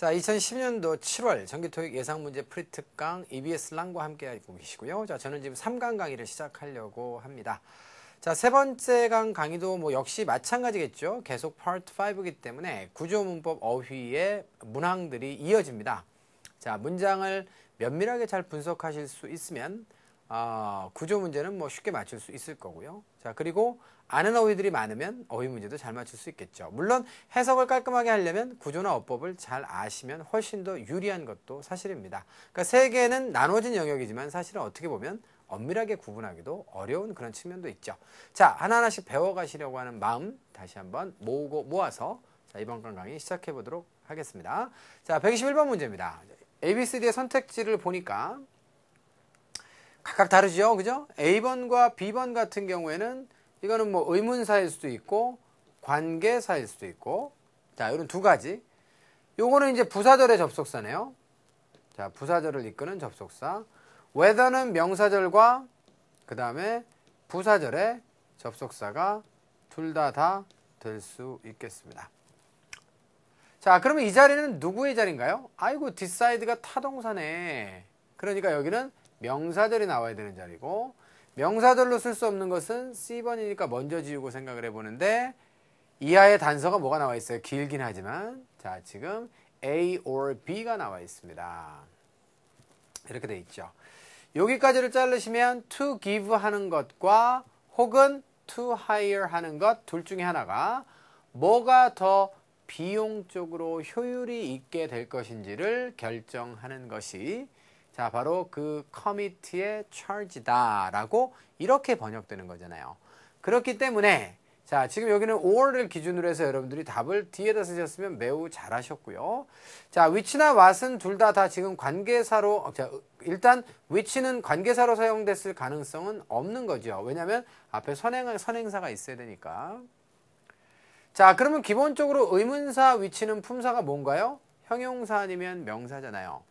자, 2010년도 7월 정기토익 예상문제 프리특강 EBS 랑과 함께 하고 계시고요. 자, 저는 지금 3강 강의를 시작하려고 합니다. 자, 세 번째 강 강의도 뭐 역시 마찬가지겠죠. 계속 파트 5이기 때문에 구조문법 어휘의 문항들이 이어집니다. 자, 문장을 면밀하게 잘 분석하실 수 있으면 구조 문제는 뭐 쉽게 맞출 수 있을 거고요. 자, 그리고 아는 어휘들이 많으면 어휘 문제도 잘 맞출 수 있겠죠. 물론 해석을 깔끔하게 하려면 구조나 어법을 잘 아시면 훨씬 더 유리한 것도 사실입니다. 그러니까 세 개는 나눠진 영역이지만 사실은 어떻게 보면 엄밀하게 구분하기도 어려운 그런 측면도 있죠. 자, 하나하나씩 배워가시려고 하는 마음 다시 한번 모아서 자, 이번 강의 시작해 보도록 하겠습니다. 자, 121번 문제입니다. ABCD의 선택지를 보니까 각각 다르죠, 그죠? A번과 B번 같은 경우에는 이거는 뭐 의문사일 수도 있고 관계사일 수도 있고, 자, 이런 두 가지. 요거는 이제 부사절의 접속사네요. 자, 부사절을 이끄는 접속사. whether는 명사절과 그 다음에 부사절의 접속사가 둘 다 될 수 있겠습니다. 자, 그러면 이 자리는 누구의 자리인가요? 아이고, decide가 타동사네. 그러니까 여기는 명사절이 나와야 되는 자리고, 명사절로 쓸 수 없는 것은 C번이니까 먼저 지우고 생각을 해보는데, 이하의 단서가 뭐가 나와 있어요? 길긴 하지만. 자, 지금 A or B가 나와 있습니다. 이렇게 돼 있죠. 여기까지를 자르시면 to give 하는 것과 혹은 to hire 하는 것 둘 중에 하나가 뭐가 더 비용적으로 효율이 있게 될 것인지를 결정하는 것이 자, 바로 그 committee의 charge다라고 이렇게 번역되는 거잖아요. 그렇기 때문에 자, 지금 여기는 or를 기준으로 해서 여러분들이 답을 뒤에다 쓰셨으면 매우 잘하셨고요. 자, which나 what은 둘 다 지금 관계사로, 자, 일단 which는 관계사로 사용됐을 가능성은 없는 거죠. 왜냐하면 앞에 선행사가 있어야 되니까. 자, 그러면 기본적으로 의문사 which는 품사가 뭔가요? 형용사 아니면 명사잖아요.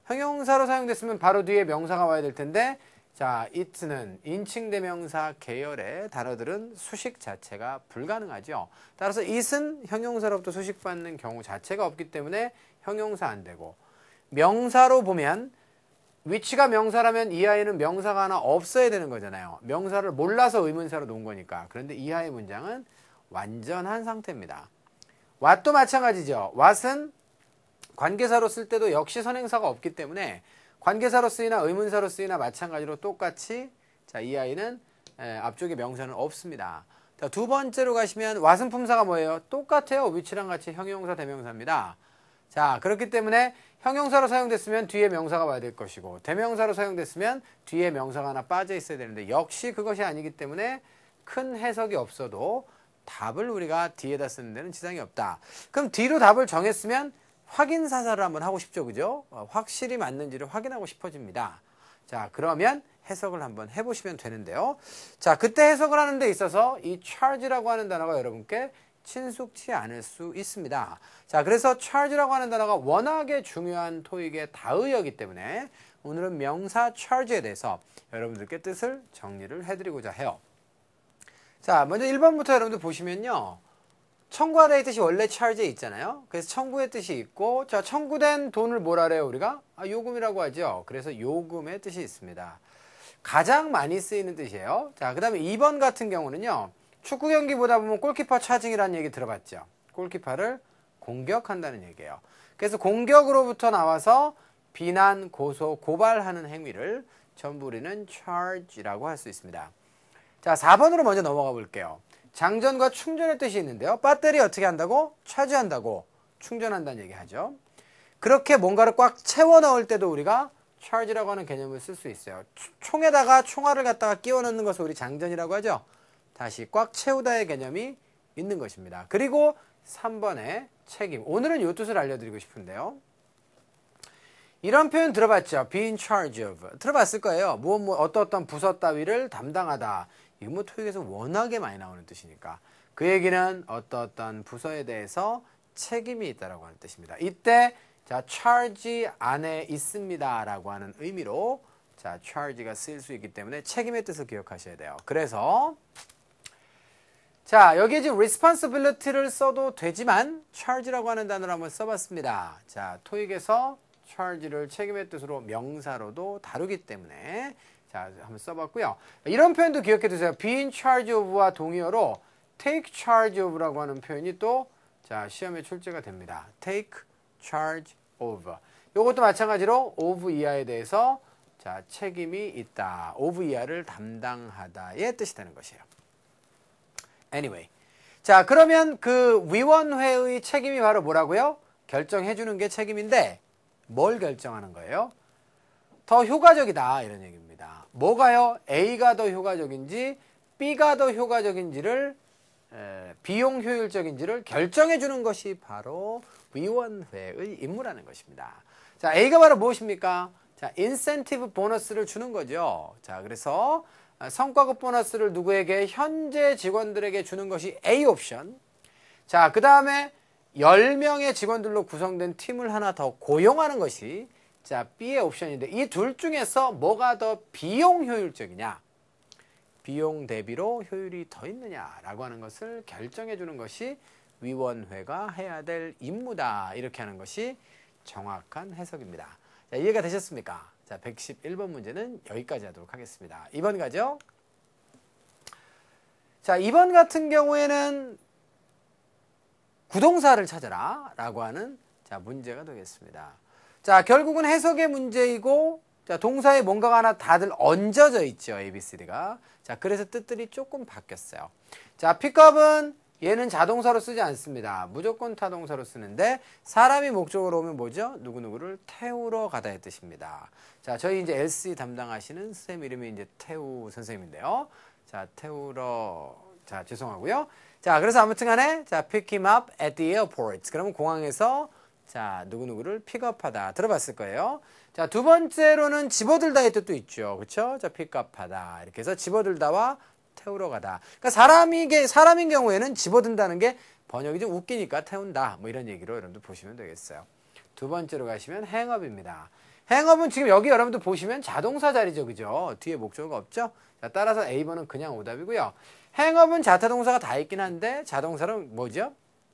형용사로 사용됐으면 바로 뒤에 명사가 와야 될 텐데, 자, it는 인칭대명사 계열의 단어들은 수식 자체가 불가능하죠. 따라서 it은 형용사로부터 수식받는 경우 자체가 없기 때문에 형용사 안 되고, 명사로 보면 which가 명사라면 이하에는 명사가 하나 없어야 되는 거잖아요. 명사를 몰라서 의문사로 놓은 거니까. 그런데 이하의 문장은 완전한 상태입니다. what도 마찬가지죠. what은 관계사로 쓸 때도 역시 선행사가 없기 때문에 관계사로 쓰이나 의문사로 쓰이나 마찬가지로 똑같이 자, 이 아이는 앞쪽에 명사는 없습니다. 자, 두 번째로 가시면 what은 품사가 뭐예요? 똑같아요. which랑 같이 형용사 대명사입니다. 자, 그렇기 때문에 형용사로 사용됐으면 뒤에 명사가 와야 될 것이고 대명사로 사용됐으면 뒤에 명사가 하나 빠져 있어야 되는데 역시 그것이 아니기 때문에 큰 해석이 없어도 답을 우리가 뒤에다 쓰는 데는 지장이 없다. 그럼 뒤로 답을 정했으면 확인 사살을 한번 하고 싶죠, 그죠? 확실히 맞는지를 확인하고 싶어집니다. 자, 그러면 해석을 한번 해보시면 되는데요. 자, 그때 해석을 하는 데 있어서 이 charge라고 하는 단어가 여러분께 친숙치 않을 수 있습니다. 자, 그래서 charge라고 하는 단어가 워낙에 중요한 토익의 다의어이기 때문에 오늘은 명사 charge에 대해서 여러분들께 뜻을 정리를 해드리고자 해요. 자, 먼저 1번부터 여러분들 보시면요. 청구하다의 뜻이 원래 charge에 있잖아요. 그래서 청구의 뜻이 있고, 자, 청구된 돈을 뭐라 그래요, 우리가? 요금이라고 하죠. 그래서 요금의 뜻이 있습니다. 가장 많이 쓰이는 뜻이에요. 자, 그 다음에 2번 같은 경우는요, 축구 경기 보다 보면 골키퍼 차징이라는 얘기 들어봤죠. 골키퍼를 공격한다는 얘기예요. 그래서 공격으로부터 나와서 비난, 고소, 고발하는 행위를 전부 우리는 charge라고 할 수 있습니다. 자, 4번으로 먼저 넘어가 볼게요. 장전과 충전의 뜻이 있는데요. 배터리 어떻게 한다고? 차지한다고. 충전한다는 얘기 하죠. 그렇게 뭔가를 꽉 채워 넣을 때도 우리가 charge라고 하는 개념을 쓸 수 있어요. 총에다가 총알을 갖다가 끼워 넣는 것을 우리 장전이라고 하죠. 다시 꽉 채우다의 개념이 있는 것입니다. 그리고 3번의 책임. 오늘은 이 뜻을 알려드리고 싶은데요. 이런 표현 들어봤죠? be in charge of. 들어봤을 거예요. 어떤 부서 따위를 담당하다. 이거 뭐 토익에서 워낙에 많이 나오는 뜻이니까. 그 얘기는 어떤 부서에 대해서 책임이 있다라고 하는 뜻입니다. 이때 자, charge 안에 있습니다라고 하는 의미로 자, charge가 쓰일 수 있기 때문에 책임의 뜻을 기억하셔야 돼요. 그래서 자, 여기에 지금 responsibility를 써도 되지만 charge라고 하는 단어를 한번 써봤습니다. 자, 토익에서 charge를 책임의 뜻으로 명사로도 다루기 때문에 자, 한번 써봤고요. 이런 표현도 기억해 두세요. be in charge of와 동의어로 take charge of라고 하는 표현이 또 자, 시험에 출제가 됩니다. take charge of. 요것도 마찬가지로 of 이하에 대해서 자, 책임이 있다. of 이하를 담당하다의 뜻이 되는 것이에요. Anyway. 자, 그러면 그 위원회의 책임이 바로 뭐라고요? 결정해 주는 게 책임인데 뭘 결정하는 거예요? 더 효과적이다 이런 얘기입니다. 뭐가요? A가 더 효과적인지 B가 더 효과적인지를 비용 효율적인지를 결정해 주는 것이 바로 위원회의 임무라는 것입니다. 자, A가 바로 무엇입니까? 자, 인센티브 보너스를 주는 거죠. 자, 그래서 성과급 보너스를 누구에게? 현재 직원들에게 주는 것이 A 옵션. 자, 그 다음에 10명의 직원들로 구성된 팀을 하나 더 고용하는 것이 자, B의 옵션인데 이 둘 중에서 뭐가 더 비용 효율적이냐? 비용 대비로 효율이 더 있느냐라고 하는 것을 결정해 주는 것이 위원회가 해야 될 임무다. 이렇게 하는 것이 정확한 해석입니다. 자, 이해가 되셨습니까? 자, 111번 문제는 여기까지 하도록 하겠습니다. 2번 가죠? 자, 2번 같은 경우에는 구동사를 찾아라 라고 하는 자, 문제가 되겠습니다. 자, 결국은 해석의 문제이고 자, 동사에 뭔가가 하나 다들 얹어져 있죠. ABCD가. 자, 그래서 뜻들이 조금 바뀌었어요. 자, 픽업은 얘는 자동사로 쓰지 않습니다. 무조건 타동사로 쓰는데 사람이 목적으로 오면 뭐죠? 누구누구를 태우러 가다의 뜻입니다. 자, 저희 이제 LC 담당하시는 선생님 이름이 이제 태우 선생님인데요. 자, 태우러 자, 죄송하고요. 자, 그래서 아무튼 간에 자, pick him up at the airport. 그러면 공항에서 자, 누구누구를 픽업하다. 들어봤을 거예요. 자, 두 번째로는 집어들다의 뜻도 있죠. 그렇죠? 자, 픽업하다. 이렇게 해서 집어들다와 태우러 가다. 그러니까 사람인 경우에는 집어든다는 게 번역이 좀 웃기니까 태운다. 뭐 이런 얘기로 여러분들 보시면 되겠어요. 두 번째로 가시면 행업입니다. 행업은 지금 여기 여러분들 보시면 자동사 자리죠. 그죠? 뒤에 목적어가 없죠? 자, 따라서 A번은 그냥 오답이고요. 행업은 자타동사가 다 있긴 한데 자동사는 뭐죠?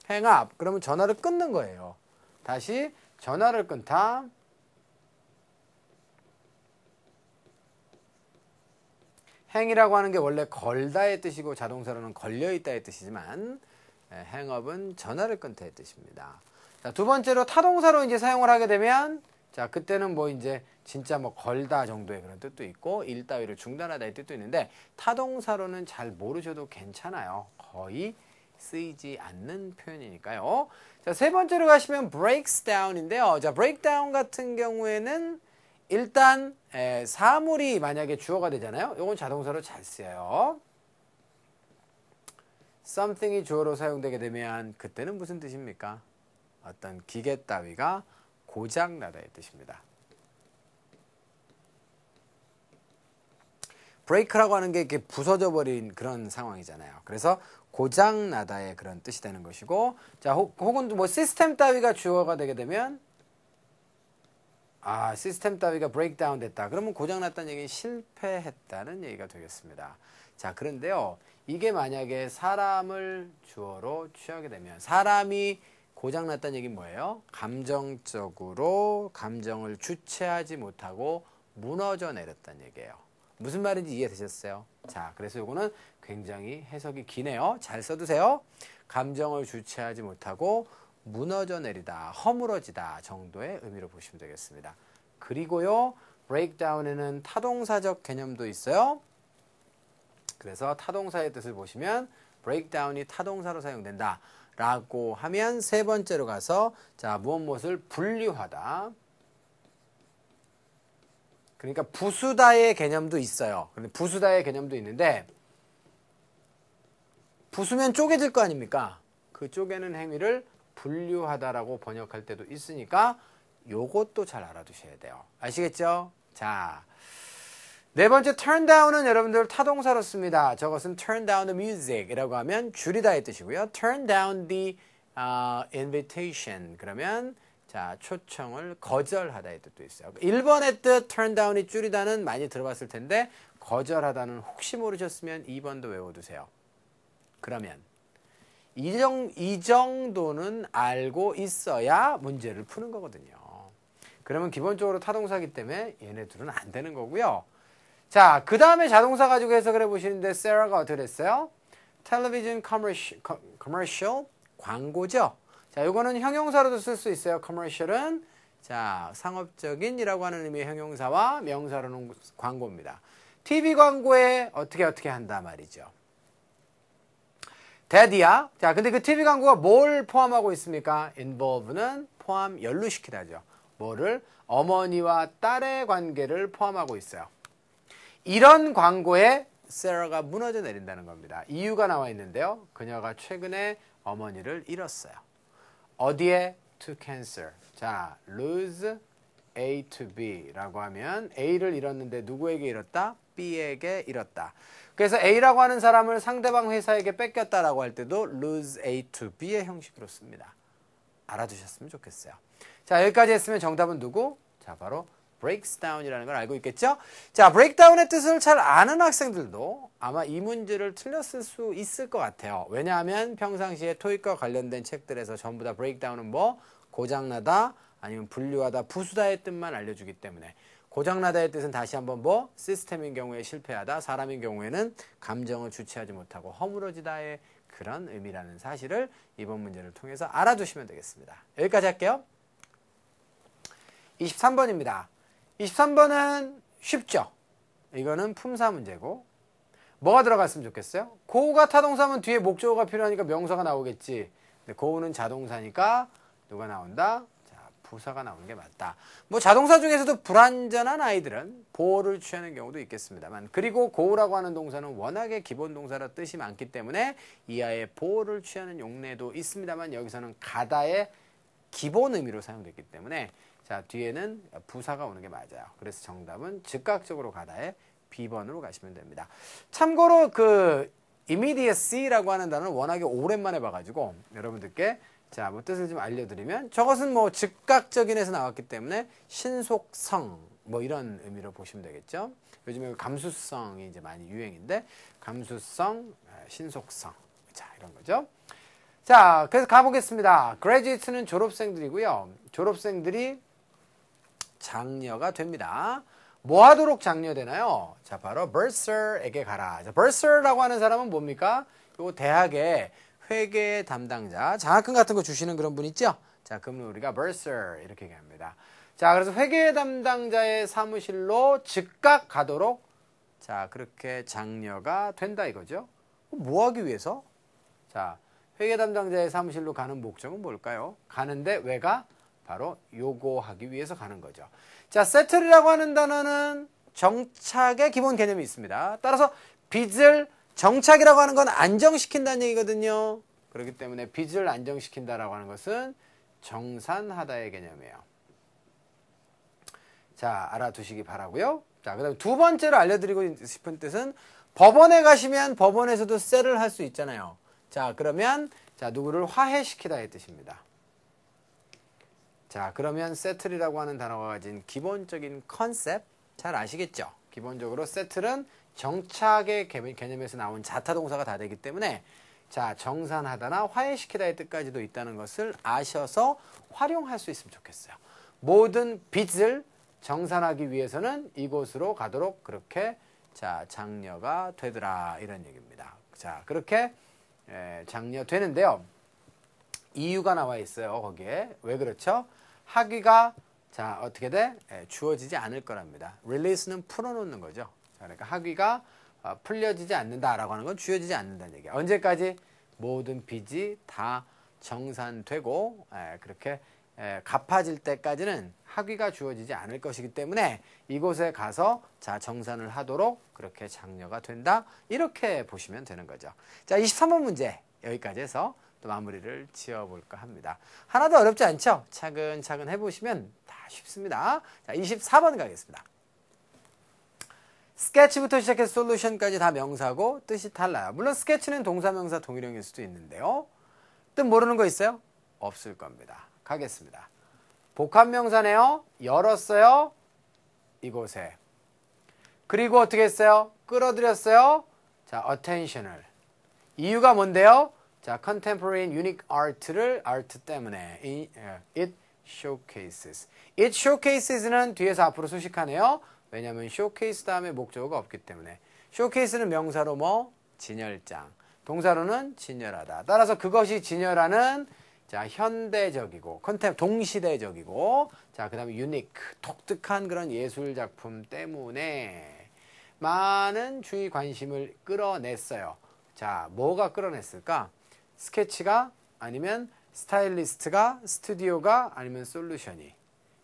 행업. 그러면 전화를 끊는 거예요. 다시 전화를 끊다. 행이라고 하는 게 원래 걸다의 뜻이고 자동사로는 걸려있다의 뜻이지만 행업은 전화를 끊다의 뜻입니다. 자, 두 번째로 타동사로 이제 사용을 하게 되면 자, 그때는 뭐 이제 진짜 뭐 걸다 정도의 그런 뜻도 있고 일 따위를 중단하다의 뜻도 있는데 타동사로는 잘 모르셔도 괜찮아요. 거의 쓰이지 않는 표현이니까요. 자, 세 번째로 가시면 breaks down인데요. 자, break down 같은 경우에는 일단 사물이 만약에 주어가 되잖아요. 이건 자동사로 잘 쓰여요. something이 주어로 사용되게 되면 그때는 무슨 뜻입니까? 어떤 기계 따위가 고장나다의 뜻입니다. break라고 하는 게 이렇게 부서져 버린 그런 상황이잖아요. 그래서 고장나다의 그런 뜻이 되는 것이고, 자, 혹은 뭐 시스템 따위가 주어가 되게 되면 시스템 따위가 브레이크다운 됐다. 그러면 고장났다는 얘기는 실패했다는 얘기가 되겠습니다. 자, 그런데요. 이게 만약에 사람을 주어로 취하게 되면 사람이 고장났다는 얘기는 뭐예요? 감정적으로 감정을 주체하지 못하고 무너져 내렸다는 얘기예요. 무슨 말인지 이해되셨어요? 자, 그래서 이거는 굉장히 해석이 기네요. 잘 써두세요. 감정을 주체하지 못하고 무너져 내리다, 허물어지다 정도의 의미로 보시면 되겠습니다. 그리고요, breakdown에는 타동사적 개념도 있어요. 그래서 타동사의 뜻을 보시면 breakdown이 타동사로 사용된다 라고 하면 세 번째로 가서 자, 무엇을 분류하다. 그러니까 부수다의 개념도 있어요. 부수다의 개념도 있는데 부수면 쪼개질 거 아닙니까? 그 쪼개는 행위를 분류하다라고 번역할 때도 있으니까 요것도 잘 알아두셔야 돼요. 아시겠죠? 자, 네 번째 turn down은 여러분들 타동사로 씁니다. 저것은 turn down the music 이라고 하면 줄이다의 뜻이고요. turn down the invitation 그러면 자, 초청을 거절하다의 뜻도 있어요. 1번의 뜻 turn down이 줄이다는 많이 들어봤을 텐데 거절하다는 혹시 모르셨으면 2번도 외워두세요. 그러면 이 정도는 알고 있어야 문제를 푸는 거거든요. 그러면 기본적으로 타동사기 때문에 얘네 둘은 안 되는 거고요. 자, 그 다음에 자동사 가지고 해석을 해보시는데 세라가 어떻게 됐어요? 텔레비전 커머셜 광고죠. 자, 이거는 형용사로도 쓸 수 있어요. 커머셜은 자, 상업적인이라고 하는 의미의 형용사와 명사로는 광고입니다. TV 광고에 어떻게 한다 말이죠. 대디야. 자, 근데 그 TV 광고가 뭘 포함하고 있습니까? involve는 포함, 연루시키다죠. 뭐를? 어머니와 딸의 관계를 포함하고 있어요. 이런 광고에 세라가 무너져 내린다는 겁니다. 이유가 나와 있는데요. 그녀가 최근에 어머니를 잃었어요. 어디에? To cancer. 자, lose A to B라고 하면 A를 잃었는데 누구에게 잃었다? B에게 잃었다. 그래서 A라고 하는 사람을 상대방 회사에게 뺏겼다라고 할 때도 lose A to B의 형식으로 씁니다. 알아두셨으면 좋겠어요. 자, 여기까지 했으면 정답은 누구? 자, 바로 breaks down이라는 걸 알고 있겠죠? 자, breakdown의 뜻을 잘 아는 학생들도 아마 이 문제를 틀렸을 수 있을 것 같아요. 왜냐하면 평상시에 토익과 관련된 책들에서 전부 다 breakdown은 뭐? 고장나다, 아니면 분류하다, 부수다의 뜻만 알려주기 때문에 고장나다의 뜻은 다시 한번 뭐? 시스템인 경우에 실패하다, 사람인 경우에는 감정을 주체하지 못하고 허물어지다의 그런 의미라는 사실을 이번 문제를 통해서 알아두시면 되겠습니다. 여기까지 할게요. 23번입니다. 23번은 쉽죠? 이거는 품사 문제고 뭐가 들어갔으면 좋겠어요? 고우가 타동사면 뒤에 목적어가 필요하니까 명사가 나오겠지. 근데 고우는 자동사니까 누가 나온다? 자, 부사가 나오는 게 맞다. 뭐 자동사 중에서도 불완전한 아이들은 보호를 취하는 경우도 있겠습니다만 그리고 고우라고 하는 동사는 워낙에 기본 동사라 뜻이 많기 때문에 이 아이의 보호를 취하는 용례도 있습니다만 여기서는 가다의 기본 의미로 사용됐기 때문에 자, 뒤에는 부사가 오는 게 맞아요. 그래서 정답은 즉각적으로 가다의 B번으로 가시면 됩니다. 참고로 그 immediacy라고 하는 단어는 워낙에 오랜만에 봐가지고 여러분들께 자, 뭐 뜻을 좀 알려드리면 저것은 뭐 즉각적인에서 나왔기 때문에 신속성 뭐 이런 의미로 보시면 되겠죠. 요즘에 감수성이 이제 많이 유행인데 감수성, 신속성 자 이런 거죠. 자, 그래서 가보겠습니다. graduate는 졸업생들이고요. 졸업생들이 장녀가 됩니다. 뭐 하도록 장녀되나요? 자, 바로 bursar에게 가라. 자, bursar라고 하는 사람은 뭡니까? 요 대학의 회계 담당자, 장학금 같은 거 주시는 그런 분 있죠? 자, 그러면 우리가 bursar 이렇게 얘기합니다. 자, 그래서 회계 담당자의 사무실로 즉각 가도록 자, 그렇게 장녀가 된다 이거죠. 뭐 하기 위해서? 자, 회계 담당자의 사무실로 가는 목적은 뭘까요? 가는데 왜 가? 바로 요구하기 위해서 가는 거죠. 자, settle이라고 하는 단어는 정착의 기본 개념이 있습니다. 따라서 빚을 정착이라고 하는 건 안정시킨다는 얘기거든요. 그렇기 때문에 빚을 안정시킨다라고 하는 것은 정산하다의 개념이에요. 자, 알아두시기 바라고요. 자, 그다음 두 번째로 알려드리고 싶은 뜻은 법원에 가시면 법원에서도 settle 할 수 있잖아요. 자, 그러면 자, 누구를 화해시키다의 뜻입니다. 자, 그러면 settle이라고 하는 단어가 가진 기본적인 컨셉 잘 아시겠죠? 기본적으로 settle은 정착의 개념에서 나온 자타동사가 다 되기 때문에 자, 정산하다나 화해시키다의 뜻까지도 있다는 것을 아셔서 활용할 수 있으면 좋겠어요. 모든 빚을 정산하기 위해서는 이곳으로 가도록 그렇게 자, 장녀가 되더라 이런 얘기입니다. 자, 그렇게 장녀 되는데요. 이유가 나와 있어요. 거기에. 왜 그렇죠? 학위가 자, 어떻게 돼? 주어지지 않을 거랍니다. release는 풀어놓는 거죠. 자, 그러니까 학위가 풀려지지 않는다라고 하는 건 주어지지 않는다는 얘기예요. 언제까지? 모든 빚이 다 정산되고 그렇게 갚아질 때까지는 학위가 주어지지 않을 것이기 때문에 이곳에 가서 자, 정산을 하도록 그렇게 장려가 된다. 이렇게 보시면 되는 거죠. 자, 23번 문제 여기까지 해서 또 마무리를 지어볼까 합니다. 하나도 어렵지 않죠? 차근차근 해보시면 다 쉽습니다. 자, 24번 가겠습니다. 스케치부터 시작해서 솔루션까지 다 명사고 뜻이 달라요. 물론 스케치는 동사명사 동일형일 수도 있는데요. 뜻 모르는 거 있어요? 없을 겁니다. 가겠습니다. 복합명사네요. 열었어요. 이곳에. 그리고 어떻게 했어요? 끌어들였어요. 자, attention을. 이유가 뭔데요? 자, contemporary and unique art를 art 때문에 it showcases. it showcases는 뒤에서 앞으로 수식하네요. 왜냐하면 showcase 다음에 목적어가 없기 때문에. showcase는 명사로 뭐? 진열장. 동사로는 진열하다. 따라서 그것이 진열하는 자, 현대적이고 동시대적이고 자, 그다음에 unique, 독특한 그런 예술 작품 때문에 많은 주의 관심을 끌어냈어요. 자, 뭐가 끌어냈을까? 스케치가 아니면 스타일리스트가 스튜디오가 아니면 솔루션이.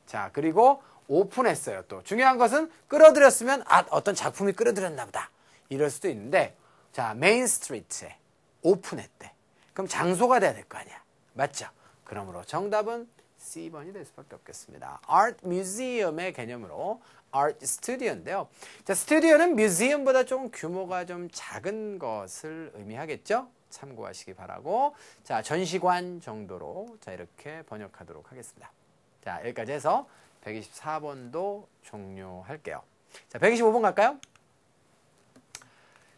자, 그리고 오픈했어요. 또 중요한 것은 끌어들였으면 어떤 작품이 끌어들였나 보다. 이럴 수도 있는데 자, 메인 스트리트에 오픈했대. 그럼 장소가 돼야 될 거 아니야. 맞죠? 그러므로 정답은 C번이 될 수밖에 없겠습니다. Art Museum의 개념으로 Art Studio인데요. 자, 스튜디오는 뮤지엄보다 조금 규모가 좀 작은 것을 의미하겠죠? 참고하시기 바라고. 자, 전시관 정도로 자, 이렇게 번역하도록 하겠습니다. 자, 여기까지 해서 124번도 종료할게요. 자, 125번 갈까요?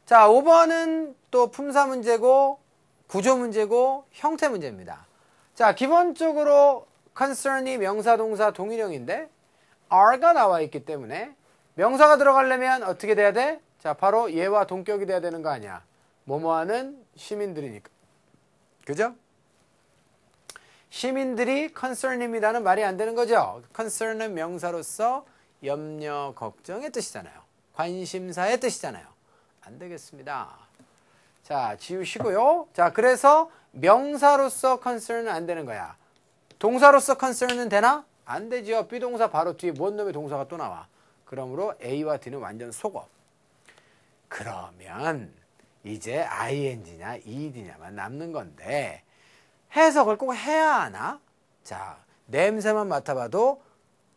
자, 5번은 또 품사 문제고 구조 문제고 형태 문제입니다. 자, 기본적으로 concern이 명사, 동사, 동일형인데 are가 나와 있기 때문에 명사가 들어가려면 어떻게 돼야 돼? 자, 바로 얘와 동격이 돼야 되는 거 아니야. 뭐뭐하는 시민들이니까. 그죠? 시민들이 concern입니다는 말이 안 되는 거죠. concern은 명사로서 염려, 걱정의 뜻이잖아요. 관심사의 뜻이잖아요. 안 되겠습니다. 자, 지우시고요. 자, 그래서 명사로서 concern은 안 되는 거야. 동사로서 concern은 되나? 안 되죠. 비동사 바로 뒤에 뭔 놈의 동사가 또 나와. 그러므로 A와 D는 완전 속어. 그러면 이제 ing냐 ed냐만 남는 건데 해석을 꼭 해야 하나? 자, 냄새만 맡아봐도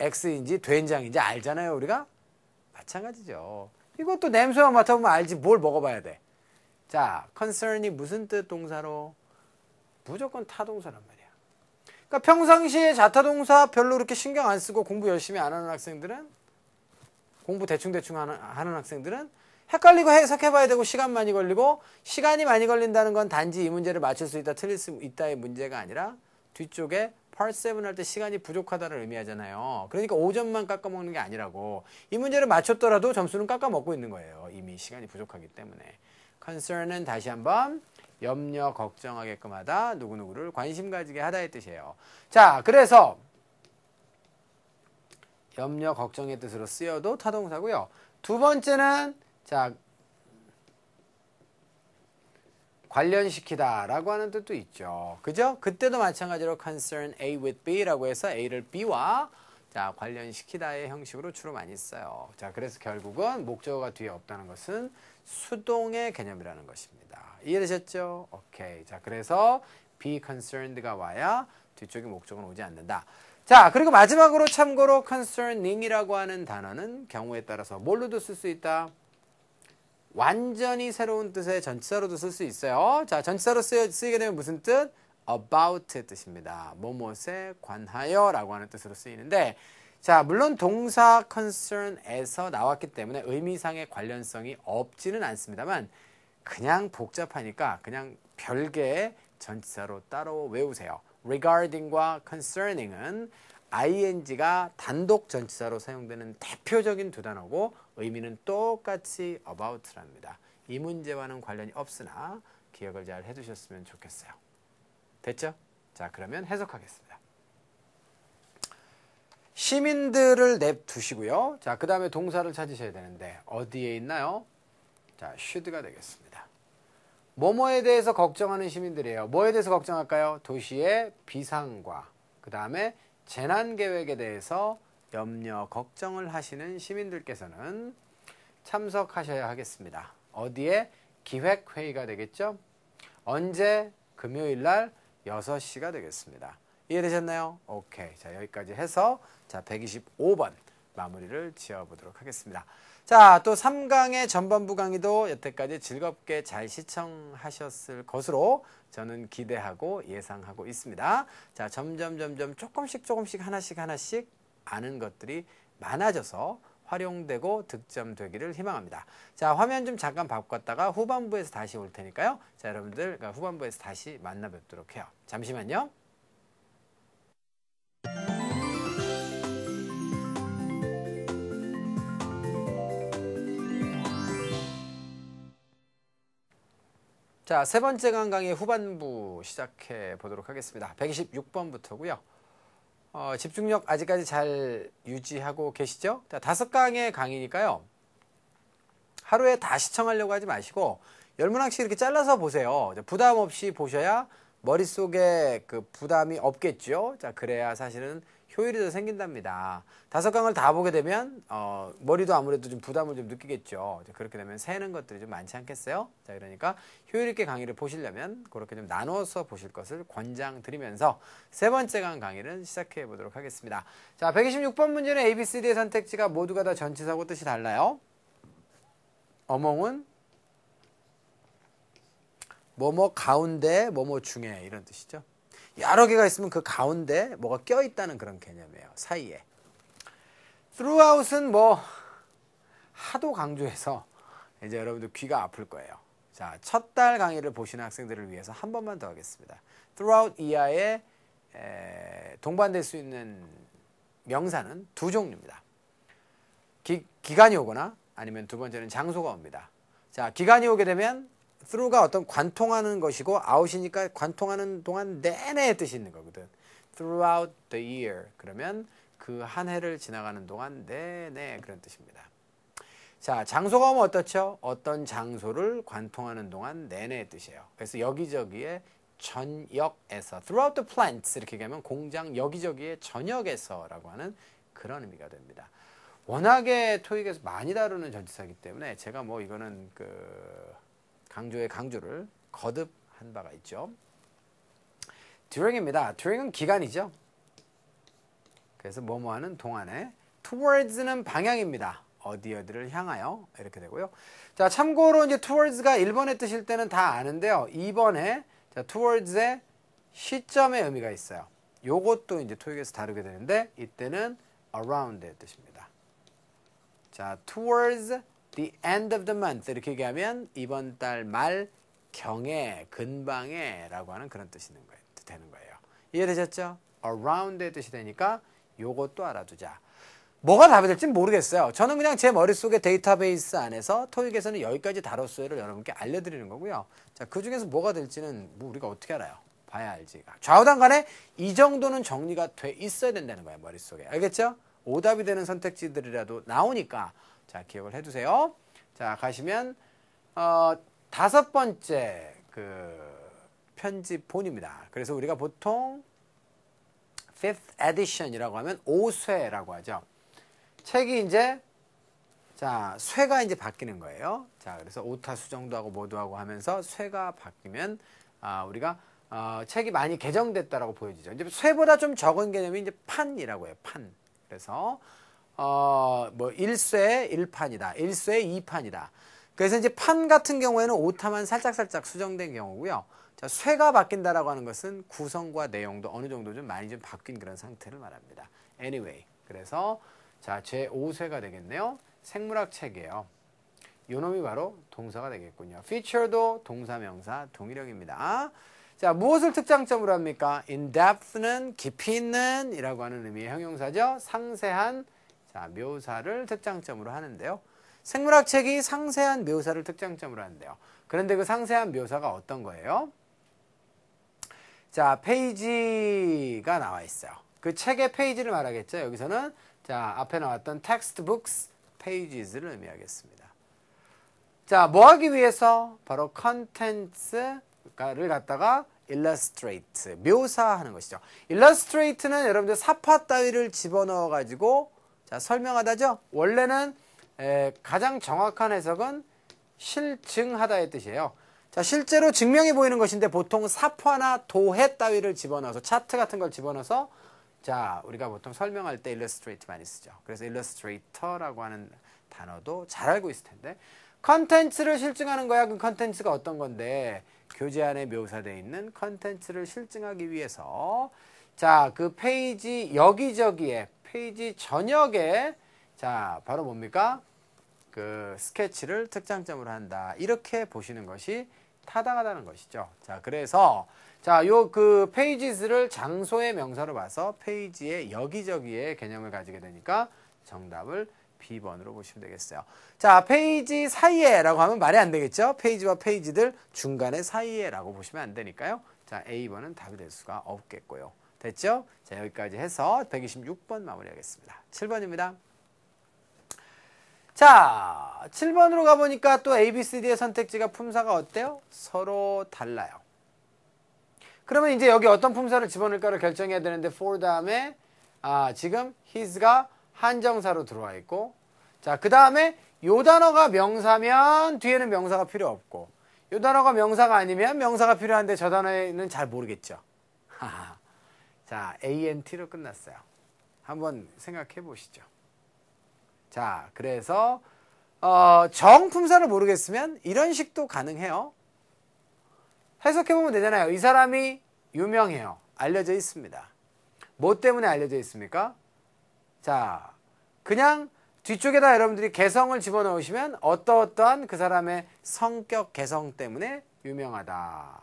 X인지 된장인지 알잖아요, 우리가? 마찬가지죠. 이것도 냄새만 맡아보면 알지 뭘 먹어봐야 돼. 자, concern이 무슨 뜻 동사로? 무조건 타동사란 말이야. 그러니까 평상시에 자타동사 별로 그렇게 신경 안 쓰고 공부 열심히 안 하는 학생들은 공부 대충대충 하는 학생들은 헷갈리고 해석해봐야 되고 시간 많이 걸리고 시간이 많이 걸린다는 건 단지 이 문제를 맞출 수 있다 틀릴 수 있다의 문제가 아니라 뒤쪽에 Part 7 할 때 시간이 부족하다는 의미하잖아요. 그러니까 5점만 깎아먹는 게 아니라고. 이 문제를 맞췄더라도 점수는 깎아먹고 있는 거예요. 이미 시간이 부족하기 때문에. concern은 다시 한번 염려, 걱정하게끔 하다, 누구누구를 관심 가지게 하다의 뜻이에요. 자, 그래서 염려, 걱정의 뜻으로 쓰여도 타동사고요. 두 번째는 자, 관련시키다 라고 하는 뜻도 있죠. 그죠? 그때도 마찬가지로 concern A with B라고 해서 A를 B와 자, 관련시키다의 형식으로 주로 많이 써요. 자, 그래서 결국은 목적어가 뒤에 없다는 것은 수동의 개념이라는 것입니다. 이해되셨죠? 오케이. 자, 그래서 be concerned가 와야 뒤쪽에 목적어는 오지 않는다. 자, 그리고 마지막으로 참고로 concerning이라고 하는 단어는 경우에 따라서 뭘로도 쓸 수 있다? 완전히 새로운 뜻의 전치사로도 쓸 수 있어요. 자, 전치사로 쓰이게 되면 무슨 뜻? about의 뜻입니다. 뭐뭐에 관하여 라고 하는 뜻으로 쓰이는데 자, 물론 동사 concern에서 나왔기 때문에 의미상의 관련성이 없지는 않습니다만 그냥 복잡하니까 그냥 별개의 전치사로 따로 외우세요. regarding과 concerning은 ing가 단독 전치사로 사용되는 대표적인 두 단어고 의미는 똑같이 about랍니다. 이 문제와는 관련이 없으나 기억을 잘 해두셨으면 좋겠어요. 됐죠? 자, 그러면 해석하겠습니다. 시민들을 냅두시고요. 자, 그 다음에 동사를 찾으셔야 되는데 어디에 있나요? 자, should가 되겠습니다. 뭐뭐에 대해서 걱정하는 시민들이에요. 뭐에 대해서 걱정할까요? 도시의 비상과 그 다음에 재난계획에 대해서 염려, 걱정을 하시는 시민들께서는 참석하셔야 하겠습니다. 어디에? 기획회의가 되겠죠? 언제? 금요일 날 6시가 되겠습니다. 이해되셨나요? 오케이. 자, 여기까지 해서 자, 125번 마무리를 지어보도록 하겠습니다. 자, 또 3강의 전반부 강의도 여태까지 즐겁게 잘 시청하셨을 것으로 저는 기대하고 예상하고 있습니다. 자, 점점 조금씩 하나씩 아는 것들이 많아져서 활용되고 득점되기를 희망합니다. 자, 화면 좀 잠깐 바꿨다가 후반부에서 다시 올 테니까요. 자, 여러분들 후반부에서 다시 만나 뵙도록 해요. 잠시만요. 자, 세 번째 강의 후반부 시작해 보도록 하겠습니다. 126번부터고요. 집중력 아직까지 잘 유지하고 계시죠? 자, 5강의 강의니까요. 하루에 다 시청하려고 하지 마시고 10문항씩 이렇게 잘라서 보세요. 부담 없이 보셔야 머릿속에 그 부담이 없겠죠. 자, 그래야 사실은 효율이 더 생긴답니다. 5강을 다 보게 되면 머리도 아무래도 좀 부담을 좀 느끼겠죠. 그렇게 되면 새는 것들이 좀 많지 않겠어요? 자, 그러니까 효율 있게 강의를 보시려면 그렇게 좀 나눠서 보실 것을 권장드리면서 세 번째 강의를 시작해 보도록 하겠습니다. 자, 126번 문제는 A, B, C, D의 선택지가 모두가 다 전치사고 뜻이 달라요. among은 뭐뭐 가운데, 뭐뭐 중에 이런 뜻이죠. 여러 개가 있으면 그 가운데 뭐가 껴있다는 그런 개념이에요. 사이에. throughout은 뭐 하도 강조해서 이제 여러분들 귀가 아플 거예요. 자, 첫 달 강의를 보시는 학생들을 위해서 한 번만 더 하겠습니다. throughout 이하에 동반될 수 있는 명사는 두 종류입니다. 기간이 오거나 아니면 두 번째는 장소가 옵니다. 자, 기간이 오게 되면 through가 어떤 관통하는 것이고 out이니까 관통하는 동안 내내 뜻이 있는 거거든. throughout the year. 그러면 그 한 해를 지나가는 동안 내내 그런 뜻입니다. 자, 장소가 오면 어떻죠? 어떤 장소를 관통하는 동안 내내 뜻이에요. 그래서 여기저기에 전역에서 throughout the plants 이렇게 얘기하면 공장 여기저기에 전역에서라고 하는 그런 의미가 됩니다. 워낙에 토익에서 많이 다루는 전치사이기 때문에 제가 뭐 이거는 강조의 강조를 거듭한 바가 있죠. during입니다. during은 기간이죠. 그래서 뭐뭐 하는 동안에 towards는 방향입니다. 어디를 향하여 이렇게 되고요. 자, 참고로 이제 towards가 1번의 뜻일 때는 다 아는데요. 2번에 자, towards의 시점의 의미가 있어요. 요것도 이제 토익에서 다루게 되는데 이때는 around의 뜻입니다. 자, towards the end of the month 이렇게 얘기하면 이번 달 말 경에 근방에 라고 하는 그런 뜻이 되는 거예요. 이해되셨죠? around의 뜻이 되니까 요것도 알아두자. 뭐가 답이 될지 모르겠어요. 저는 그냥 제 머릿속에 데이터베이스 안에서 토익에서는 여기까지 다뤘어요를 여러분께 알려드리는 거고요. 자, 그 중에서 뭐가 될지는 뭐 우리가 어떻게 알아요? 봐야 알지. 좌우단 간에 이 정도는 정리가 돼 있어야 된다는 거예요. 머릿속에. 알겠죠? 오답이 되는 선택지들이라도 나오니까 자, 기억을 해두세요. 자, 가시면 5번째 편집본입니다. 그래서 우리가 보통 fifth edition이라고 하면 5쇄라고 하죠. 책이 이제 자, 쇄가 이제 바뀌는 거예요. 자, 그래서 오타수 정도하고 뭐도하고 하면서 쇄가 바뀌면 우리가 책이 많이 개정됐다라고 보여지죠. 이제 쇄보다 좀 적은 개념이 이제 판이라고 해요. 판. 그래서 뭐 1쇄 1판이다. 1쇄 2판이다. 그래서 이제 판 같은 경우에는 오타만 살짝살짝 수정된 경우고요. 자, 쇄가 바뀐다라고 하는 것은 구성과 내용도 어느 정도 좀 많이 좀 바뀐 그런 상태를 말합니다. Anyway. 그래서 자, 제5쇄가 되겠네요. 생물학 책이에요. 요 놈이 바로 동사가 되겠군요. feature도 동사 명사 동일형입니다. 자, 무엇을 특장점으로 합니까? in depth는 깊이 있는 이라고 하는 의미의 형용사죠. 상세한 자, 묘사를 특장점으로 하는데요. 생물학 책이 상세한 묘사를 특장점으로 하는데요. 그런데 그 상세한 묘사가 어떤 거예요? 자, 페이지가 나와 있어요. 그 책의 페이지를 말하겠죠. 여기서는 자, 앞에 나왔던 textbooks, pages를 의미하겠습니다. 자, 뭐 하기 위해서? 바로 contents를 갖다가 illustrate, 묘사하는 것이죠. illustrate는 여러분들 사파 따위를 집어넣어 가지고 자, 설명하다죠. 원래는 가장 정확한 해석은 실증하다의 뜻이에요. 자, 실제로 증명이 보이는 것인데 보통 사파나 도해 따위를 집어넣어서 차트 같은 걸 집어넣어서 자, 우리가 보통 설명할 때 illustrate 많이 쓰죠. 그래서 illustrator라고 하는 단어도 잘 알고 있을 텐데 컨텐츠를 실증하는 거야. 그 컨텐츠가 어떤 건데 교재 안에 묘사되어 있는 컨텐츠를 실증하기 위해서 자, 그 페이지 여기저기에 페이지 전역에 자, 바로 뭡니까? 그 스케치를 특장점으로 한다. 이렇게 보시는 것이 타당하다는 것이죠. 자, 그래서 자, 요 그 페이지스를 장소의 명사로 봐서 페이지의 여기저기의 개념을 가지게 되니까 정답을 B번으로 보시면 되겠어요. 자, 페이지 사이에 라고 하면 말이 안 되겠죠? 페이지와 페이지들 중간에 사이에 라고 보시면 안 되니까요. 자, A번은 답이 될 수가 없겠고요. 됐죠? 자, 여기까지 해서 126번 마무리하겠습니다. 7번입니다. 자, 7번으로 가보니까 또 A, B, C, D의 선택지가 품사가 어때요? 서로 달라요. 그러면 이제 여기 어떤 품사를 집어넣을까를 결정해야 되는데 for 다음에 지금 his가 한정사로 들어와 있고 자, 그 다음에 요 단어가 명사면 뒤에는 명사가 필요 없고 요 단어가 명사가 아니면 명사가 필요한데 저 단어에는 잘 모르겠죠. 자, ANT로 끝났어요. 한번 생각해 보시죠. 자, 그래서 정품사를 모르겠으면 이런 식도 가능해요. 해석해보면 되잖아요. 이 사람이 유명해요. 알려져 있습니다. 뭐 때문에 알려져 있습니까? 자, 그냥 뒤쪽에다 여러분들이 개성을 집어넣으시면 어떠어떠한 그 사람의 성격 개성 때문에 유명하다.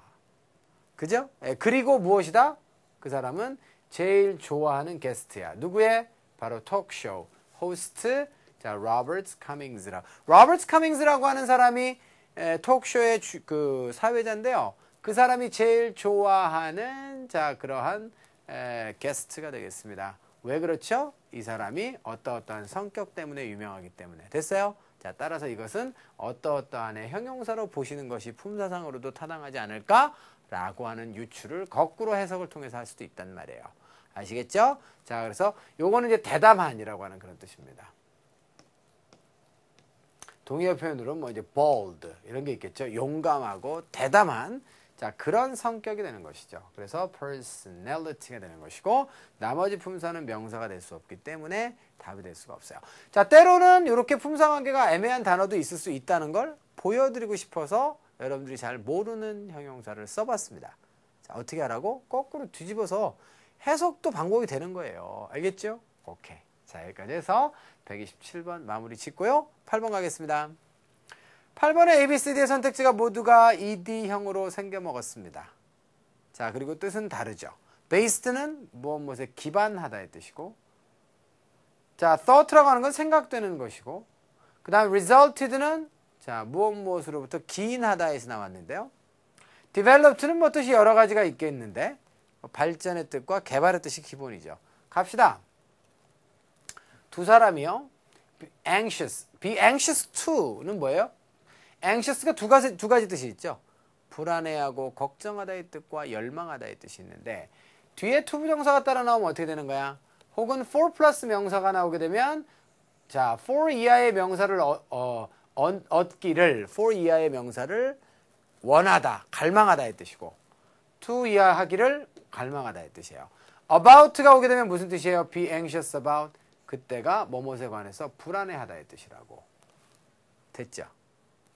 그죠? 그리고 무엇이다? 그 사람은 제일 좋아하는 게스트야. 누구의? 바로 톡쇼 호스트 자, 로버트 커밍스라고. 로버트 커밍스라고 하는 사람이 톡쇼의 그 사회자인데요. 그 사람이 제일 좋아하는 자, 그러한 게스트가 되겠습니다. 왜 그렇죠? 이 사람이 어떠어떠한 성격 때문에 유명하기 때문에. 됐어요? 자, 따라서 이것은 어떠어떠한의 형용사로 보시는 것이 품사상으로도 타당하지 않을까라고 하는 유추를 거꾸로 해석을 통해서 할 수도 있단 말이에요. 아시겠죠? 자, 그래서 요거는 이제 대담한이라고 하는 그런 뜻입니다. 동의어 표현으로 뭐 이제 bold 이런 게 있겠죠. 용감하고 대담한 자, 그런 성격이 되는 것이죠. 그래서 personality가 되는 것이고 나머지 품사는 명사가 될 수 없기 때문에 답이 될 수가 없어요. 자, 때로는 이렇게 품사 관계가 애매한 단어도 있을 수 있다는 걸 보여드리고 싶어서 여러분들이 잘 모르는 형용사를 써봤습니다. 자, 어떻게 하라고? 거꾸로 뒤집어서 해석도 방법이 되는 거예요. 알겠죠? 오케이. 자, 여기까지 해서 127번 마무리 짓고요. 8번 가겠습니다. 8번의 A, B, C, D의 선택지가 모두가 ED형으로 생겨먹었습니다. 자, 그리고 뜻은 다르죠. based는 무엇에 기반하다의 뜻이고 자, thought라고 하는 건 생각되는 것이고 그 다음 resulted는 자, 무엇으로부터 기인하다에서 나왔는데요. developed는 뭐 뜻이 여러 가지가 있겠는데 발전의 뜻과 개발의 뜻이 기본이죠. 갑시다. 두 사람이요. be anxious to는 뭐예요? anxious가 두 가지 뜻이 있죠. 불안해하고 걱정하다의 뜻과 열망하다의 뜻이 있는데 뒤에 to 부정사가 따라 나오면 어떻게 되는 거야? 혹은 for 플러스 명사가 나오게 되면 자, for 이하의 명사를 얻기를 for 이하의 명사를 원하다, 갈망하다의 뜻이고 to 이하 하기를 갈망하다의 뜻이에요. about가 오게 되면 무슨 뜻이에요? be anxious about 그때가 뭐뭇에 관해서 불안해하다의 뜻이라고. 됐죠?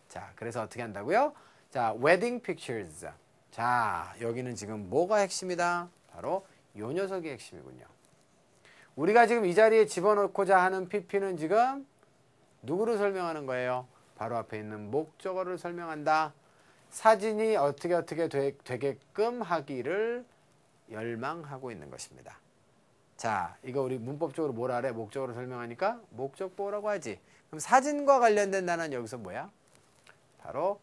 자, 그래서 어떻게 한다고요? 자, wedding pictures. 자, 여기는 지금 뭐가 핵심이다? 바로 요 녀석이 핵심이군요. 우리가 지금 이 자리에 집어넣고자 하는 PP는 지금 누구를 설명하는 거예요? 바로 앞에 있는 목적어를 설명한다. 사진이 어떻게 되게끔 하기를 열망하고 있는 것입니다. 자, 이거 우리 문법적으로 뭐라 하래? 목적어를 설명하니까 목적보호라고 하지. 그럼 사진과 관련된 단어는 여기서 뭐야? 바로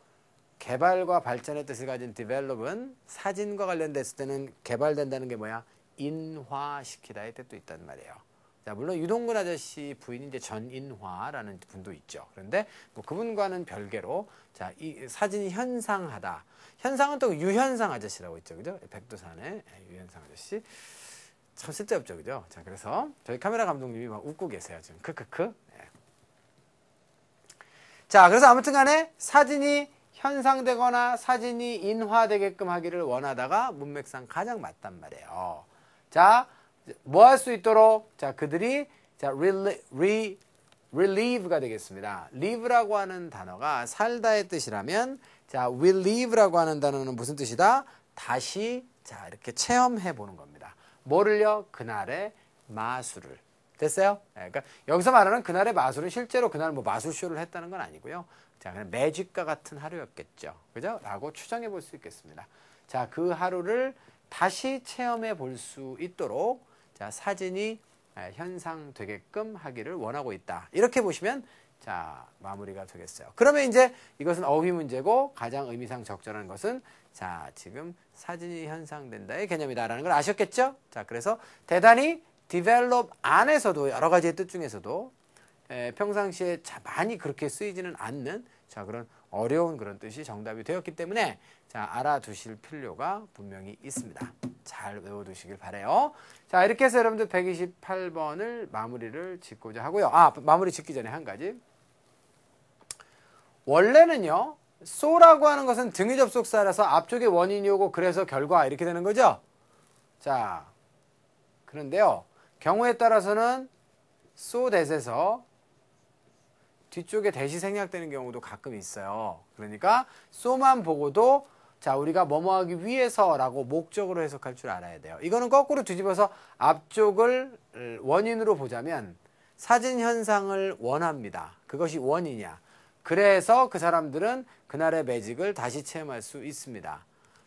개발과 발전의 뜻을 가진 develop은 사진과 관련됐을 때는 개발된다는 게 뭐야? 인화시키다의 뜻도 있단 말이에요. 자, 물론 유동근 아저씨 부인이 이제 전인화라는 분도 있죠. 그런데 뭐 그분과는 별개로 자, 이 사진이 현상하다. 현상은 또 유현상 아저씨라고 있죠. 그죠? 백두산의 유현상 아저씨. 참 쓸데없죠. 그죠? 자, 그래서 저희 카메라 감독님이 막 웃고 계세요. 지금 크크크. 네. 자, 그래서 아무튼 간에 사진이 현상되거나 사진이 인화되게끔 하기를 원하다가 문맥상 가장 맞단 말이에요. 자, 뭐 할 수 있도록? 자, 그들이 자, relieve가 되겠습니다. live라고 하는 단어가 살다의 뜻이라면 자, relieve라고 하는 단어는 무슨 뜻이다? 다시 자, 이렇게 체험해 보는 겁니다. 뭐를요? 그날의 마술을. 됐어요? 네, 그러니까 여기서 말하는 그날의 마술은 실제로 그날 뭐 마술쇼를 했다는 건 아니고요. 자, 그냥 매직과 같은 하루였겠죠. 그죠? 라고 추정해 볼 수 있겠습니다. 자, 그 하루를 다시 체험해 볼 수 있도록 자, 사진이 현상되게끔 하기를 원하고 있다. 이렇게 보시면 자, 마무리가 되겠어요. 그러면 이제 이것은 어휘 문제고 가장 의미상 적절한 것은 자, 지금 사진이 현상된다의 개념이다라는 걸 아셨겠죠? 자, 그래서 대단히 develop 안에서도 여러 가지의 뜻 중에서도 평상시에 많이 그렇게 쓰이지는 않는 자, 그런 어려운 그런 뜻이 정답이 되었기 때문에 자, 알아두실 필요가 분명히 있습니다. 잘 외워두시길 바래요. 자, 이렇게 해서 여러분들 128번을 마무리를 짓고자 하고요. 마무리 짓기 전에 한 가지. 원래는요, so라고 하는 것은 등위 접속사라서 앞쪽에 원인이 오고 그래서 결과 이렇게 되는 거죠. 자, 그런데요, 경우에 따라서는 so that에서 뒤쪽에 대시 생략되는 경우도 가끔 있어요. 그러니까 so만 보고도 자, 우리가 뭐뭐 하기 위해서라고 목적으로 해석할 줄 알아야 돼요. 이거는 거꾸로 뒤집어서 앞쪽을 원인으로 보자면 사진 현상을 원합니다. 그것이 원이냐. 그래서 그 사람들은 그날의 매직을 다시 체험할 수 있습니다.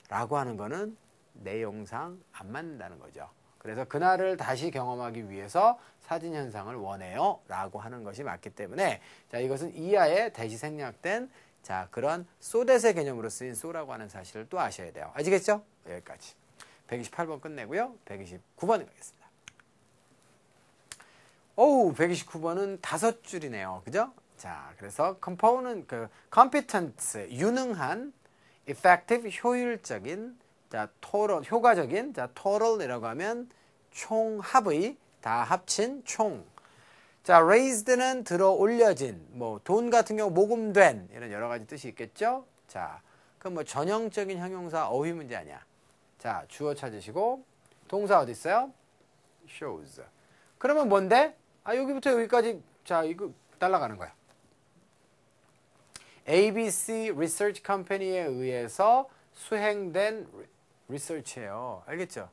라고 하는 거는 내용상 안 맞는다는 거죠. 그래서 그날을 다시 경험하기 위해서 사진 현상을 원해요. 라고 하는 것이 맞기 때문에 자, 이것은 이하에 대시 생략된 자, 그런 소댓의 개념으로 쓰인 소라고 하는 사실을 또 아셔야 돼요. 아시겠죠? 여기까지. 128번 끝내고요. 129번 가겠습니다. 129번은 5줄이네요. 그죠? 자, 그래서 component, competent, 유능한, effective, 효율적인, 자, total, 효과적인, 자, total이라고 하면 총합의, 다 합친 총. 자, raised는 들어 올려진, 뭐, 돈 같은 경우 모금된, 이런 여러 가지 뜻이 있겠죠? 자, 그럼 뭐, 전형적인 형용사 어휘 문제 아니야. 자, 주어 찾으시고, 동사 어디 있어요? shows. 그러면 뭔데? 여기부터 여기까지, 자, 이거 날아가는 거야. ABC Research Company에 의해서 수행된 리서치예요. 알겠죠?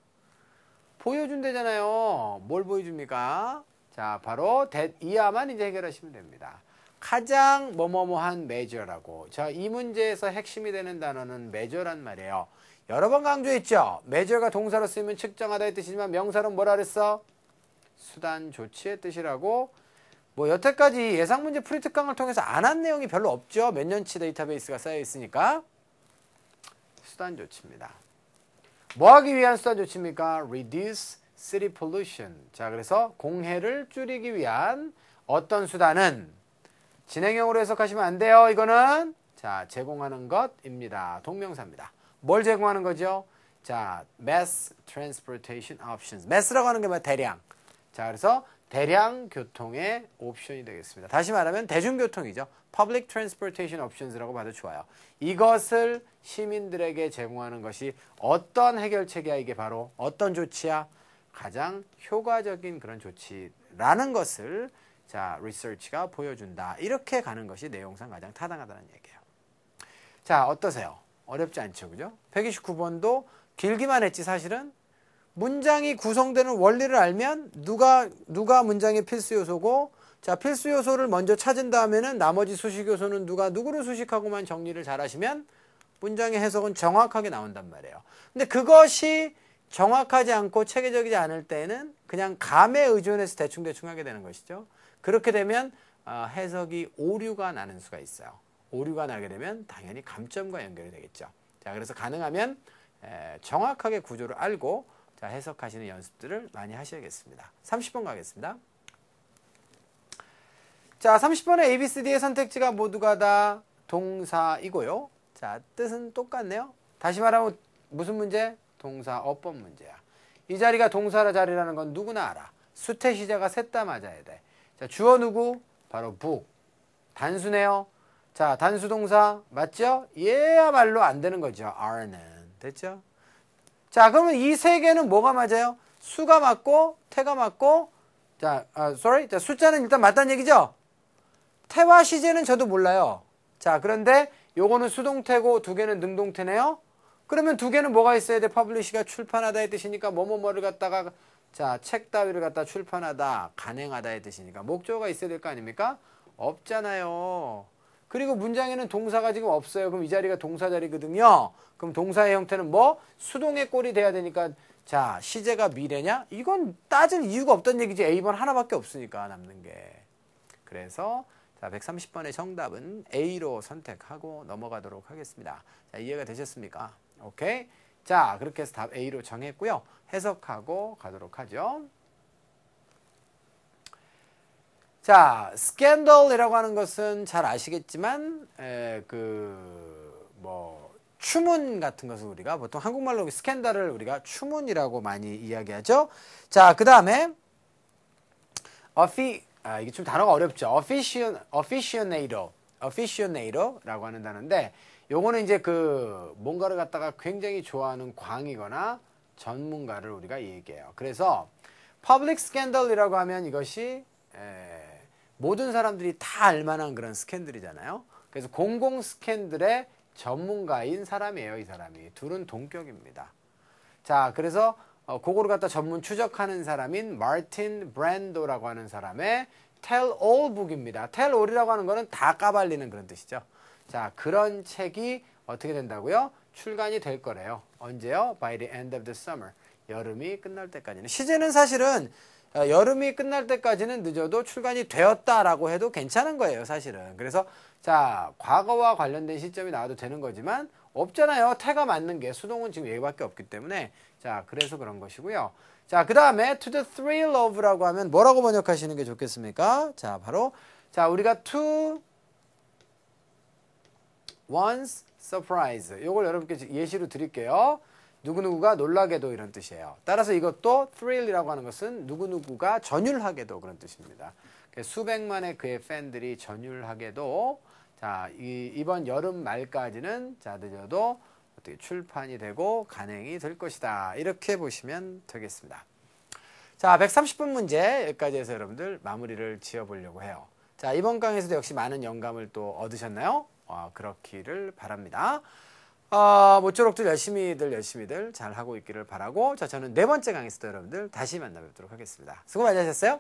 보여준대잖아요. 뭘 보여줍니까? 자, 바로 이하만 이제 해결하시면 됩니다. 가장 뭐뭐뭐한 measure라고. 자, 이 문제에서 핵심이 되는 단어는 measure란 말이에요. 여러 번 강조했죠? measure가 동사로 쓰이면 측정하다의 뜻이지만 명사로 뭐라 그랬어? 수단, 조치의 뜻이라고. 뭐 여태까지 예상문제 프리특강을 통해서 안 한 내용이 별로 없죠. 몇 년치 데이터베이스가 쌓여 있으니까. 수단 조치입니다. 뭐 하기 위한 수단 조치입니까? Reduce city pollution. 자, 그래서 공해를 줄이기 위한 어떤 수단은 진행형으로 해석하시면 안 돼요. 이거는 자, 제공하는 것입니다. 동명사입니다. 뭘 제공하는 거죠? 자, mass transportation options. mass라고 하는 게 뭐야? 대량. 자, 그래서 대량 교통의 옵션이 되겠습니다. 다시 말하면 대중교통이죠. Public Transportation Options라고 봐도 좋아요. 이것을 시민들에게 제공하는 것이 어떤 해결책이야? 이게 바로 어떤 조치야? 가장 효과적인 그런 조치라는 것을 자, 리서치가 보여준다. 이렇게 가는 것이 내용상 가장 타당하다는 얘기예요. 자, 어떠세요? 어렵지 않죠, 그죠? 129번도 길기만 했지 사실은. 문장이 구성되는 원리를 알면 누가 문장의 필수 요소고, 자, 필수 요소를 먼저 찾은 다음에는 나머지 수식 요소는 누가 누구를 수식하고만 정리를 잘 하시면 문장의 해석은 정확하게 나온단 말이에요. 근데 그것이 정확하지 않고 체계적이지 않을 때는 그냥 감에 의존해서 대충 하게 되는 것이죠. 그렇게 되면 해석이 오류가 나는 수가 있어요. 오류가 나게 되면 당연히 감점과 연결이 되겠죠. 자, 그래서 가능하면 정확하게 구조를 알고 자, 해석하시는 연습들을 많이 하셔야겠습니다. 30번 가겠습니다. 자, 30번의 A, B, C, D의 선택지가 모두가 다 동사이고요. 자, 뜻은 똑같네요. 다시 말하면 무슨 문제? 동사 어법 문제야. 이 자리가 동사라 자리라는 건 누구나 알아. 수태 시제가 셋 다 맞아야 돼. 자, 주어 누구? 바로 북. 단수네요. 자, 단수 동사 맞죠? 얘야말로 안 되는 거죠. are는. 됐죠? 자, 그러면 이 세 개는 뭐가 맞아요? 수가 맞고, 태가 맞고, 자, 자, 숫자는 일단 맞다는 얘기죠? 태와 시제는 저도 몰라요. 자, 그런데 요거는 수동태고 두 개는 능동태네요? 그러면 두 개는 뭐가 있어야 돼? 퍼블리시가 출판하다의 뜻이니까 뭐뭐뭐를 갖다가 자, 책 따위를 갖다 출판하다, 간행하다의 뜻이니까 목적어가 있어야 될 거 아닙니까? 없잖아요. 그리고 문장에는 동사가 지금 없어요. 그럼 이 자리가 동사 자리거든요. 그럼 동사의 형태는 뭐? 수동의 꼴이 돼야 되니까 자, 시제가 미래냐? 이건 따질 이유가 없다는 얘기지. A번 하나밖에 없으니까 남는 게. 그래서 자, 130번의 정답은 A로 선택하고 넘어가도록 하겠습니다. 자, 이해가 되셨습니까? 오케이. 자, 그렇게 해서 답 A로 정했고요. 해석하고 가도록 하죠. 자, 스캔들이라고 하는 것은 잘 아시겠지만 추문 같은 것을 우리가 보통 한국말로 스캔들을 우리가 추문이라고 많이 이야기하죠. 자, 그 다음에 이게 좀 단어가 어렵죠. aficionado라고 하는 단어인데 요거는 이제 뭔가를 갖다가 굉장히 좋아하는 광이거나 전문가를 우리가 얘기해요. 그래서 public scandal이라고 하면 이것이 모든 사람들이 다 알만한 그런 스캔들이잖아요. 그래서 공공 스캔들의 전문가인 사람이에요, 이 사람이. 둘은 동격입니다. 자, 그래서 그거를 갖다 전문 추적하는 사람인 마틴 브랜도라고 하는 사람의 Tell All Book입니다. Tell All이라고 하는 거는 다 까발리는 그런 뜻이죠. 자, 그런 책이 어떻게 된다고요? 출간이 될 거래요. 언제요? By the end of the summer. 여름이 끝날 때까지는. 시제는 사실은 여름이 끝날 때까지는 늦어도 출간이 되었다라고 해도 괜찮은 거예요, 사실은. 그래서 자, 과거와 관련된 시점이 나와도 되는 거지만 없잖아요. 태가 맞는 게 수동은 지금 얘기밖에 없기 때문에 자, 그래서 그런 것이고요. 자, 그 다음에 to the thrill of라고 하면 뭐라고 번역하시는 게 좋겠습니까? 자, 바로 자, 우리가 to one's surprise. 요걸 여러분께 예시로 드릴게요. 누구누구가 놀라게도 이런 뜻이에요. 따라서 이것도 thrill이라고 하는 것은 누구누구가 전율하게도 그런 뜻입니다. 수백만의 그의 팬들이 전율하게도 자, 이번 여름 말까지는 자, 늦어도 어떻게 출판이 되고 간행이 될 것이다. 이렇게 보시면 되겠습니다. 자, 130분 문제 여기까지 해서 여러분들 마무리를 지어보려고 해요. 자, 이번 강의에서도 역시 많은 영감을 또 얻으셨나요? 그렇기를 바랍니다. 모쪼록들 열심히들 잘 하고 있기를 바라고 자, 저는 네 번째 강의에서도 여러분들 다시 만나뵙도록 하겠습니다. 수고 많이 하셨어요.